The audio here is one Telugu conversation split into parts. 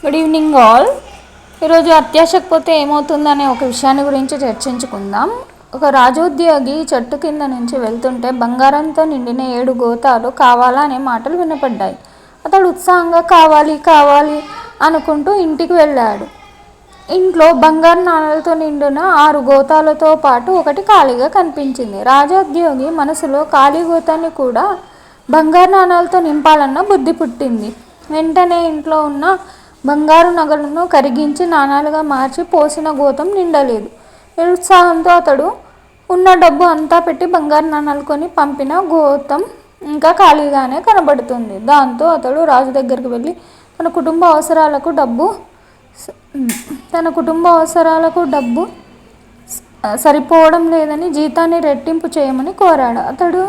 Good evening all. ఈరోజు అత్యాశకు పోతే ఏమవుతుందనే ఒక విషయాన్ని గురించి చర్చించుకుందాం. ఒక రాజోద్యోగి చెట్టు కింద నుంచి వెళ్తుంటే బంగారంతో నిండిన 7 గోతాలు కావాలా అనే మాటలు వినపడ్డాయి. అతడు ఉత్సాహంగా కావాలి కావాలి అనుకుంటూ ఇంటికి వెళ్ళాడు. ఇంట్లో బంగారు నాణాలతో నిండిన 6 గోతాలతో పాటు ఒకటి ఖాళీగా కనిపించింది. రాజోద్యోగి మనసులో ఖాళీ గోతాన్ని కూడా బంగారు నాణాలతో నింపాలన్న బుద్ధి పుట్టింది. వెంటనే ఇంట్లో ఉన్న బంగారు నగలను కరిగించి నాణాలుగా మార్చి పోసిన గోతం నిండలేదు. నిరుత్సాహంతో అతడు ఉన్న డబ్బు అంతా పెట్టి బంగారు నాణాలు కొని పంపిన గోతం ఇంకా ఖాళీగానే కనబడుతుంది. దాంతో అతడు రాజు దగ్గరికి వెళ్ళి తన కుటుంబ అవసరాలకు డబ్బు సరిపోవడం లేదని జీతాన్ని రెట్టింపు చేయమని కోరాడు. అతడు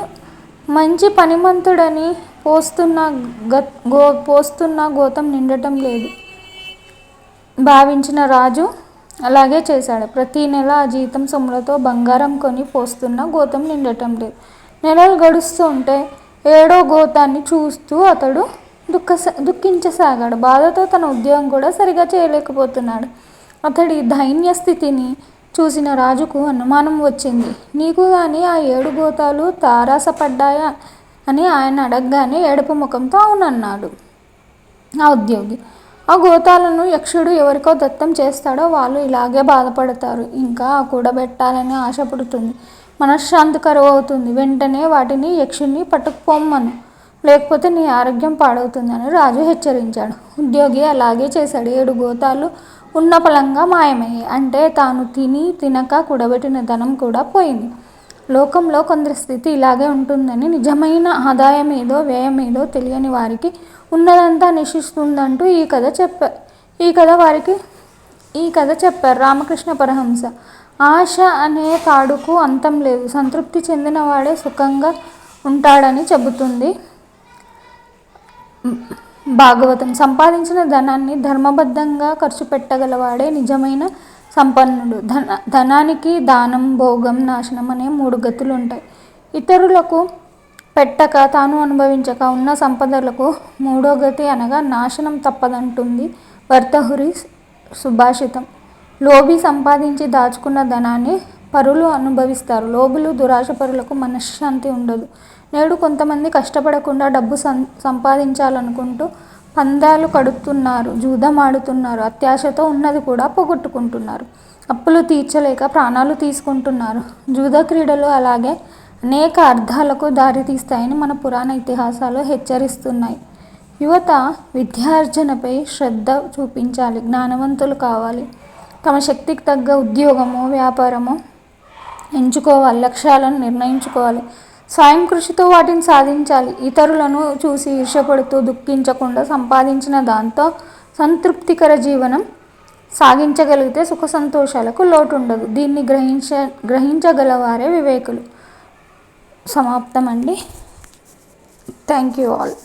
మంచి పనిమంతుడని పోస్తున్న గోతం నిండటం లేదు భావించిన రాజు అలాగే చేశాడు. ప్రతి నెల ఆ జీతం సొమ్ములతో బంగారం కొని పోస్తున్న గోతం నిండటం లేదు. నెలలు గడుస్తుంటే 7వ గోతాన్ని చూస్తూ అతడు దుఃఖించసాగాడు. బాధతో తన ఉద్యోగం కూడా సరిగా చేయలేకపోతున్నాడు. అతడి దైన్య స్థితిని చూసిన రాజుకు అనుమానం వచ్చింది. నీకు కానీ ఆ 7 గోతాలు తారాసపడ్డాయా అని ఆయన అడగగానే ఏడుపు ముఖంతో అవునన్నాడు ఆ ఉద్యోగి. ఆ గోతాలను యక్షుడు ఎవరికో దత్తం చేస్తాడో వాళ్ళు ఇలాగే బాధపడతారు. ఇంకా కూడబెట్టాలని ఆశ పుడుతుంది. మనశ్శాంతి కరువు అవుతుంది. వెంటనే వాటిని యక్షుడిని పట్టుకుపోమ్మను, లేకపోతే నీ ఆరోగ్యం పాడవుతుందని రాజు హెచ్చరించాడు. ఉద్యోగి అలాగే చేశాడు. 7 గోతాలు ఉన్న పలంగా మాయమయ్యాయి. అంటే తాను తినక కూడబెట్టిన ధనం కూడా పోయింది. లోకంలో కొందరి స్థితి ఇలాగే ఉంటుందని, నిజమైన ఆదాయమేదో వ్యయమేదో తెలియని వారికి ఉన్నదంతా నశిస్తుందంటూ ఈ కథ చెప్పారు రామకృష్ణ పరమహంస. ఆశ అనే తాడుకు అంతం లేదు. సంతృప్తి చెందినవాడే సుఖంగా ఉంటాడని చెబుతుంది భాగవతం. సంపాదించిన ధనాన్ని ధర్మబద్ధంగా ఖర్చు పెట్టగలవాడే నిజమైన సంపన్నుడు. ధనానికి దానం, భోగం, నాశనం అనే 3 గతులు ఉంటాయి. ఇతరులకు పెట్టక తాను అనుభవించక ఉన్న సంపదలకు 3వ గతి అనగా నాశనం తప్పదంటుంది భర్తృహరి సుభాషితం. లోభి సంపాదించి దాచుకున్న ధనాన్ని పరులు అనుభవిస్తారు. లోభులు, దురాశపరులకు మనశ్శాంతి ఉండదు. నేడు కొంతమంది కష్టపడకుండా డబ్బు సంపాదించాలనుకుంటూ పందాలు కడుతున్నారు, జూదం ఆడుతున్నారు, అత్యాశతో ఉన్నది కూడా పోగొట్టుకుంటున్నారు, అప్పులు తీర్చలేక ప్రాణాలు తీసుకుంటున్నారు. జూద క్రీడలు అలాగే అనేక అర్థాలకు దారితీస్తాయని మన పురాణ ఇతిహాసాలు హెచ్చరిస్తున్నాయి. యువత విద్యార్జనపై శ్రద్ధ చూపించాలి, జ్ఞానవంతులు కావాలి, తమ శక్తికి తగ్గ ఉద్యోగమో వ్యాపారమో ఎంచుకోవాలి, లక్ష్యాలను నిర్ణయించుకోవాలి, స్వయం కృషితో వాటిని సాధించాలి. ఇతరులను చూసి ఈర్ష్యపడుతూ దుఃఖించకుండా సంపాదించిన దాంతో సంతృప్తికర జీవనం సాగించగలిగితే సుఖ సంతోషాలకు లోటు ఉండదు. దీన్ని గ్రహించగలవారే వివేకులు. సమాప్తం అండి. Thank you all.